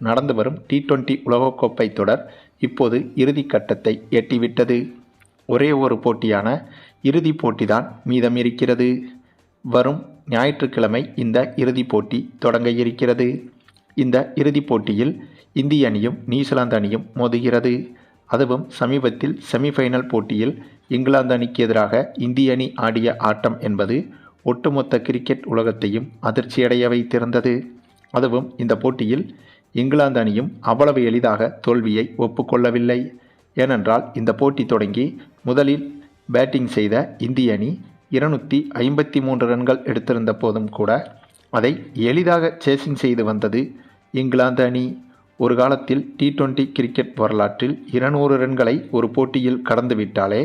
நடந்து வரும் T20 உலகக்கோப்பை தொடர் இப்போது இறுதி கட்டத்தை எட்டிவிட்டது. ஒரே ஒரு போட்டியான இறுதிப் போட்டிதான் மீதம் இருக்கிறது. வரும் ஞாயிற்றுக்கிழமை இந்த இறுதிப் போட்டி தொடங்க இருக்கிறது. இந்த இறுதிப் போட்டியில் இந்திய அணியும் நியூசிலாந்து அணியும் மோதுகிறது. அதுவும் சமீபத்தில் செமிஃபைனல் போட்டியில் இங்கிலாந்து அணிக்கு எதிராக இந்திய அணி ஆடிய ஆட்டம் என்பது ஒட்டுமொத்த கிரிக்கெட் உலகத்தையும் அதிர்ச்சியடைய வைத்திருந்தது. அதுவும் இந்த போட்டியில் இங்கிலாந்து அணியும் அவ்வளவு எளிதாக தோல்வியை ஒப்புக்கொள்ளவில்லை. ஏனென்றால் இந்த போட்டி தொடங்கி முதலில் பேட்டிங் செய்த இந்திய அணி 253 ரன்கள் எடுத்திருந்த போதும் கூட அதை எளிதாக சேசிங் செய்து வந்தது இங்கிலாந்து அணி. ஒரு காலத்தில் T20 கிரிக்கெட் வரலாற்றில் 200 ரன்களை ஒரு போட்டியில் கடந்துவிட்டாலே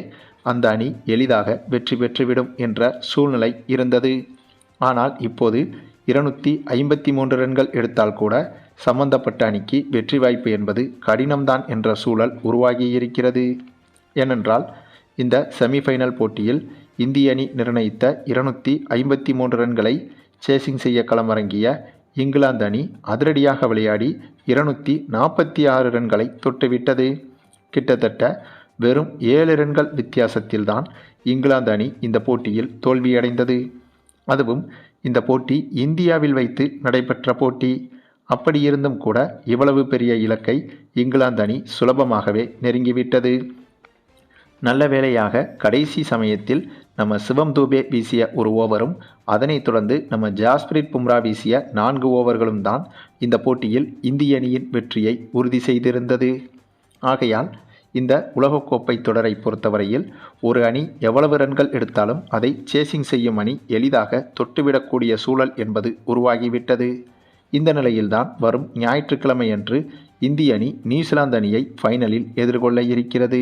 அந்த அணி எளிதாக வெற்றி பெற்றுவிடும் என்ற சூழ்நிலை இருந்தது. ஆனால் இப்போது 253 ரன்கள் எடுத்தால் கூட சம்பந்தப்பட்ட அணிக்கு வெற்றி வாய்ப்பு என்பது கடினம்தான் என்ற சூழல் உருவாகியிருக்கிறது. ஏனென்றால் இந்த செமிஃபைனல் போட்டியில் இந்திய அணி நிர்ணயித்த 253 ரன்களை சேசிங் செய்ய களமிறங்கிய இங்கிலாந்து அணி அதிரடியாக விளையாடி 246 ரன்களை தொட்டுவிட்டது. கிட்டத்தட்ட வெறும் 7 ரன்கள் வித்தியாசத்தில்தான் இங்கிலாந்து அணி இந்த போட்டியில் தோல்வியடைந்தது. அதுவும் இந்த போட்டி இந்தியாவில் வைத்து நடைபெற்ற போட்டி. அப்படியிருந்தும் கூட இவ்வளவு பெரிய இலக்கை இங்கிலாந்து அணி சுலபமாகவே நெருங்கிவிட்டது. நல்ல வேளையாக கடைசி சமயத்தில் நம்ம சிவம் தூபே வீசிய ஒரு ஓவரும் அதனைத் தொடர்ந்து நம்ம ஜாஸ்பிரிட் பும்ரா வீசிய 4 ஓவர்களும் தான் இந்த போட்டியில் இந்திய அணியின் வெற்றியை உறுதி செய்திருந்தது. ஆகையால் இந்த உலகக்கோப்பை தொடரை பொறுத்தவரையில் ஒரு அணி எவ்வளவு ரன்கள் எடுத்தாலும் அதை சேசிங் செய்யும் அணி எளிதாக தொட்டுவிடக்கூடிய சூழல் என்பது உருவாகிவிட்டது. இந்த நிலையில்தான் வரும் ஞாயிற்றுக்கிழமையன்று இந்திய அணி நியூசிலாந்து அணியை ஃபைனலில் எதிர்கொள்ள இருக்கிறது.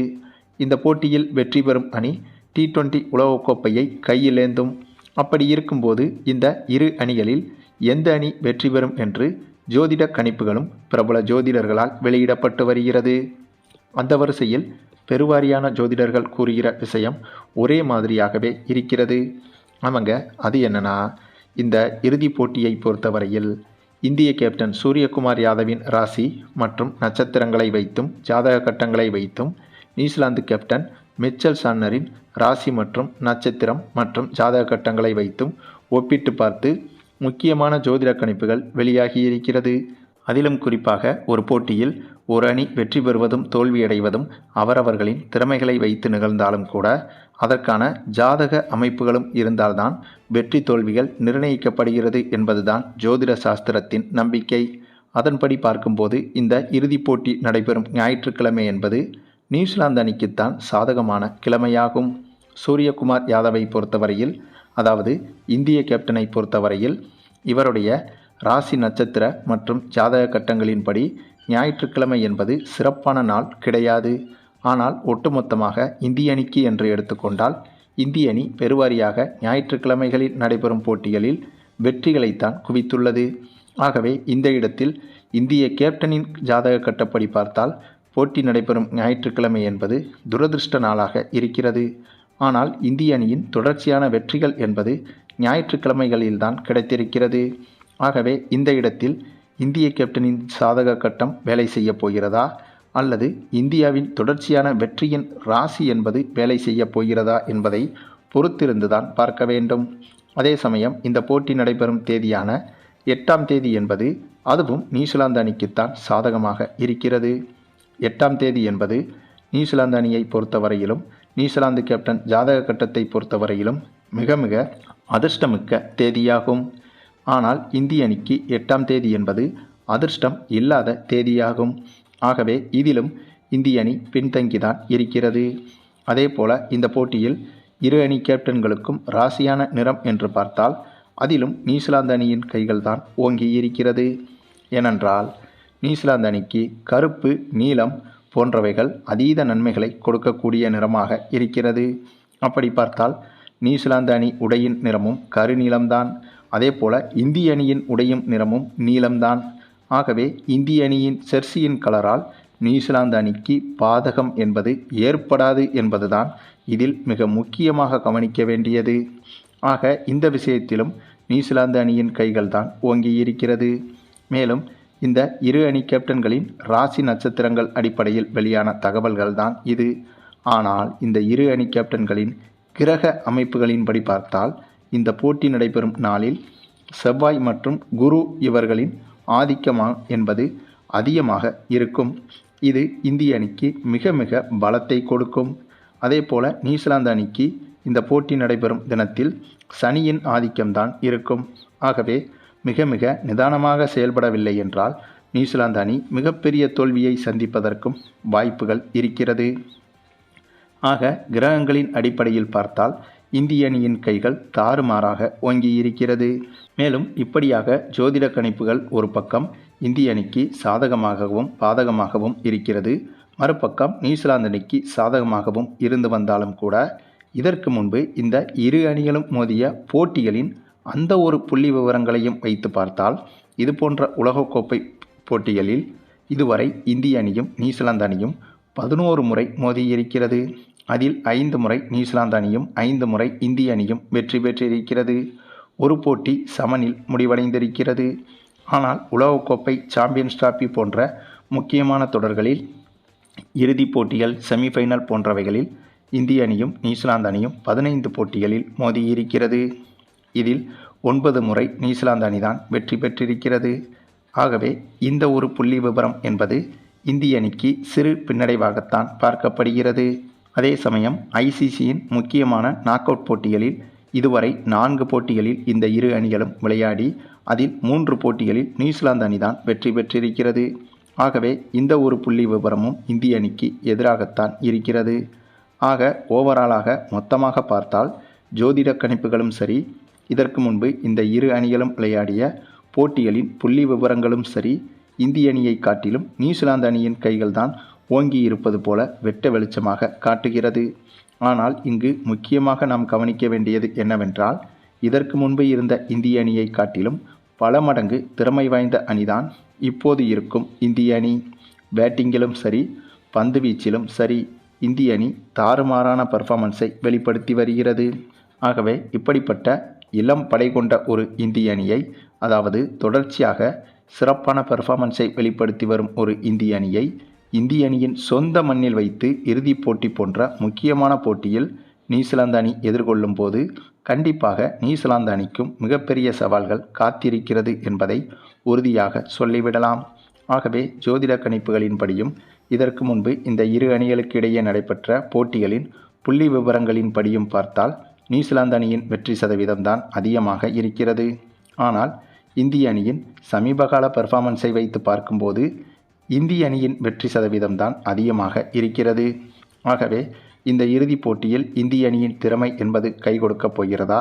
இந்த போட்டியில் வெற்றி பெறும் அணி T20 உலகக்கோப்பையை கையிலேந்தும். அப்படி இருக்கும்போது இந்த இரு அணிகளில் எந்த அணி வெற்றி பெறும் என்று ஜோதிட கணிப்புகளும் பிரபல ஜோதிடர்களால் வெளியிடப்பட்டு வருகிறது. அந்த வரிசையில் பெருவாரியான ஜோதிடர்கள் கூறுகிற விஷயம் ஒரே மாதிரியாகவே இருக்கிறது. ஆமாங்க, அது என்னன்னா, இந்த இறுதிப் போட்டியை பொறுத்தவரையில் இந்திய கேப்டன் சூரியகுமார் யாதவின் ராசி மற்றும் நட்சத்திரங்களை வைத்தும் ஜாதக கட்டங்களை வைத்தும் நியூசிலாந்து கேப்டன் மிச்சல் சான்னரின் ராசி மற்றும் நட்சத்திரம் மற்றும் ஜாதக கட்டங்களை வைத்தும் ஒப்பிட்டு பார்த்து முக்கியமான ஜோதிட கணிப்புகள் வெளியாகியிருக்கிறது. அதிலும் குறிப்பாக ஒரு போட்டியில் ஒரு அணி வெற்றி பெறுவதும் தோல்வியடைவதும் அவரவர்களின் திறமைகளை வைத்து நிகழ்ந்தாலும் கூட அதற்கான ஜாதக அமைப்புகளும் இருந்தால்தான் வெற்றி தோல்விகள் நிர்ணயிக்கப்படுகிறது என்பதுதான் ஜோதிட சாஸ்திரத்தின் நம்பிக்கை. அதன்படி பார்க்கும்போது இந்த இறுதிப் போட்டி நடைபெறும் ஞாயிற்றுக்கிழமை என்பது நியூசிலாந்து அணிக்குத்தான் சாதகமான கிழமையாகும். சூரியகுமார் யாதவை பொறுத்தவரையில், அதாவது இந்திய கேப்டனை பொறுத்தவரையில், இவருடைய ராசி நட்சத்திர மற்றும் ஜாதக கட்டங்களின்படி ஞாயிற்றுக்கிழமை என்பது சிறப்பான நாள் கிடையாது. ஆனால் ஒட்டுமொத்தமாக இந்திய அணிக்கு என்று எடுத்துக்கொண்டால் இந்திய அணி பெருவாரியாக ஞாயிற்றுக்கிழமைகளில் நடைபெறும் போட்டிகளில் வெற்றிகளைத்தான் குவித்துள்ளது. ஆகவே இந்த இடத்தில் இந்திய கேப்டனின் ஜாதக கட்டப்படி பார்த்தால் போட்டி நடைபெறும் ஞாயிற்றுக்கிழமை என்பது துரதிருஷ்ட நாளாக இருக்கிறது. ஆனால் இந்திய அணியின் தொடர்ச்சியான வெற்றிகள் என்பது ஞாயிற்றுக்கிழமைகளில்தான் கிடைத்திருக்கிறது. ஆகவே இந்த இடத்தில் இந்திய கேப்டனின் சாதக கட்டம் வேலை செய்ய போகிறதா அல்லது இந்தியாவின் தொடர்ச்சியான வெற்றியின் ராசி என்பது வேலை செய்ய போகிறதா என்பதை பொறுத்திருந்துதான் பார்க்க வேண்டும். அதே சமயம் இந்த போட்டி நடைபெறும் தேதியான 8ஆம் தேதி என்பது அதுவும் நியூசிலாந்து அணிக்குத்தான் சாதகமாக இருக்கிறது. 8ஆம் தேதி என்பது நியூசிலாந்து அணியை பொறுத்தவரையிலும் நியூசிலாந்து கேப்டன் ஜாதக கட்டத்தை பொறுத்தவரையிலும் மிக மிக அதிர்ஷ்டமிக்க தேதியாகும். ஆனால் இந்திய அணிக்கு 8ஆம் தேதி என்பது அதிர்ஷ்டம் இல்லாத தேதியாகும். ஆகவே இதிலும் இந்திய அணி பின்தங்கிதான் இருக்கிறது. அதே போல இந்த போட்டியில் இரு அணி கேப்டன்களுக்கும் ராசியான நிறம் என்று பார்த்தால் அதிலும் நியூசிலாந்து அணியின் கைகள்தான் ஓங்கி இருக்கிறது. ஏனென்றால் நியூசிலாந்து அணிக்கு கருப்பு, நீலம் போன்றவைகள் அதீத நன்மைகளை கொடுக்கக்கூடிய நிறமாக இருக்கிறது. அப்படி பார்த்தால் நியூசிலாந்து அணி உடையின் நிறமும் கருநீலம்தான். அதே போல இந்திய அணியின் உடையும் நிறமும் நீலம்தான். ஆகவே இந்திய அணியின் ஜெர்சியின் கலரால் நியூசிலாந்து அணிக்கு பாதகம் என்பது ஏற்படாது என்பதுதான் இதில் மிக முக்கியமாக கவனிக்க வேண்டியது. ஆக இந்த விஷயத்திலும் நியூசிலாந்து அணியின் கைகள்தான் ஓங்கி இருக்கிறது. மேலும் இந்த இரு அணி கேப்டன்களின் ராசி நட்சத்திரங்கள் அடிப்படையில் வெளியான தகவல்கள் தான் இது. ஆனால் இந்த இரு அணி கேப்டன்களின் கிரக அமைப்புகளின்படி பார்த்தால் இந்த போட்டி நடைபெறும் நாளில் செவ்வாய் மற்றும் குரு இவர்களின் ஆதிக்கமா என்பது அதிகமாக இருக்கும். இது இந்திய அணிக்கு மிக மிக பலத்தை கொடுக்கும். அதே போல் நியூசிலாந்து அணிக்கு இந்த போட்டி நடைபெறும் தினத்தில் சனியின் ஆதிக்கம்தான் இருக்கும். ஆகவே மிக மிக நிதானமாக செயல்படவில்லை என்றால் நியூசிலாந்து அணி மிகப்பெரிய தோல்வியை சந்திப்பதற்கும் வாய்ப்புகள் இருக்கிறது. ஆக கிரகங்களின் அடிப்படையில் பார்த்தால் இந்திய அணியின் கைகள் தாறுமாறாக ஓங்கி இருக்கிறது. மேலும் இப்படியாக ஜோதிட கணிப்புகள் ஒரு பக்கம் இந்திய அணிக்கு சாதகமாகவும் பாதகமாகவும் இருக்கிறது. மறுபக்கம் நியூசிலாந்து அணிக்கு சாதகமாகவும் இருந்து வந்தாலும் கூட இதற்கு முன்பு இந்த இரு அணிகளும் மோதிய போட்டிகளின் அந்த ஒரு புள்ளி விவரங்களையும் வைத்து பார்த்தால் இது போன்ற உலகக்கோப்பை போட்டிகளில் இதுவரை இந்திய அணியும் நியூசிலாந்து அணியும் 11 முறை மோதியிருக்கிறது. அதில் 5 முறை நியூசிலாந்து அணியும் 5 முறை இந்திய அணியும் வெற்றி பெற்றிருக்கிறது. ஒரு போட்டி சமனில் முடிவடைந்திருக்கிறது. ஆனால் உலகக்கோப்பை, சாம்பியன்ஸ் டிராபி போன்ற முக்கியமான தொடர்களில் இறுதிப் போட்டிகள், செமிஃபைனல் போன்றவைகளில் இந்திய அணியும் நியூசிலாந்து அணியும் 15 போட்டிகளில் மோதியிருக்கிறது. இதில் 9 முறை நியூசிலாந்து அணிதான் வெற்றி பெற்றிருக்கிறது. ஆகவே இந்த ஒரு புள்ளி விவரம் என்பது இந்திய அணிக்கு சிறு பின்னடைவாகத்தான் பார்க்கப்படுகிறது. அதே சமயம் ஐசிசியின் முக்கியமான நாக் அவுட் போட்டிகளில் இதுவரை 4 போட்டிகளில் இந்த இரு அணிகளும் விளையாடி அதில் 3 போட்டிகளில் நியூசிலாந்து அணிதான் வெற்றி பெற்றிருக்கிறது. ஆகவே இந்த ஒரு புள்ளி விவரமும் இந்திய அணிக்கு எதிராகத்தான் இருக்கிறது. ஆக ஓவராலாக மொத்தமாக பார்த்தால் ஜோதிட கணிப்புகளும் சரி, இதற்கு முன்பு இந்த இரு அணிகளும் விளையாடிய போட்டிகளின் புள்ளி விவரங்களும் சரி, இந்திய அணியை காட்டிலும் நியூசிலாந்து அணியின் கைகள்தான் ஓங்கி இருப்பது போல வெட்ட வெளிச்சமாக காட்டுகிறது. ஆனால் இங்கு முக்கியமாக நாம் கவனிக்க வேண்டியது என்னவென்றால் இதற்கு முன்பு இருந்த இந்திய அணியை காட்டிலும் பல மடங்கு திறமை வாய்ந்த அணிதான் இப்போது இருக்கும் இந்திய அணி. பேட்டிங்கிலும் சரி, பந்து வீச்சிலும் சரி, இந்திய அணி தாறுமாறான பர்ஃபார்மன்ஸை வெளிப்படுத்தி வருகிறது. ஆகவே இப்படிப்பட்ட இளம் படை கொண்ட ஒரு இந்திய அணியை, அதாவது தொடர்ச்சியாக சிறப்பான பர்ஃபார்மன்ஸை வெளிப்படுத்தி வரும் ஒரு இந்திய அணியை இந்திய அணியின் சொந்த மண்ணில் வைத்து இறுதிப் போட்டி போன்ற முக்கியமான போட்டியில் நியூசிலாந்து அணி எதிர்கொள்ளும் போது கண்டிப்பாக நியூசிலாந்து அணிக்கும் மிகப்பெரிய சவால்கள் காத்திருக்கிறது என்பதை உறுதியாக சொல்லிவிடலாம். ஆகவே ஜோதிட கணிப்புகளின்படியும் இதற்கு முன்பு இந்த இரு அணிகளுக்கு இடையே நடைபெற்ற போட்டிகளின் புள்ளி விவரங்களின்படியும் பார்த்தால் நியூசிலாந்து அணியின் வெற்றி சதவீதம்தான் அதிகமாக இருக்கிறது. ஆனால் இந்திய அணியின் சமீபகால பெர்ஃபார்மன்ஸை வைத்து பார்க்கும்போது இந்திய அணியின் வெற்றி சதவீதம்தான் அதிகமாக இருக்கிறது. ஆகவே இந்த இறுதிப் போட்டியில் இந்திய அணியின் திறமை என்பது கை கொடுக்கப் போகிறதா,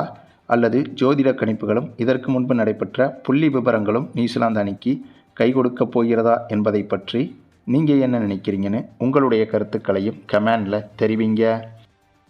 அல்லது ஜோதிட கணிப்புகளும் இதற்கு முன்பு நடைபெற்ற புள்ளி விவரங்களும் நியூசிலாந்து அணிக்கு கை கொடுக்கப் போகிறதா என்பதை பற்றி நீங்கள் என்ன நினைக்கிறீங்கன்னு உங்களுடைய கருத்துக்களையும் கமெண்டில் தெரிவிங்க.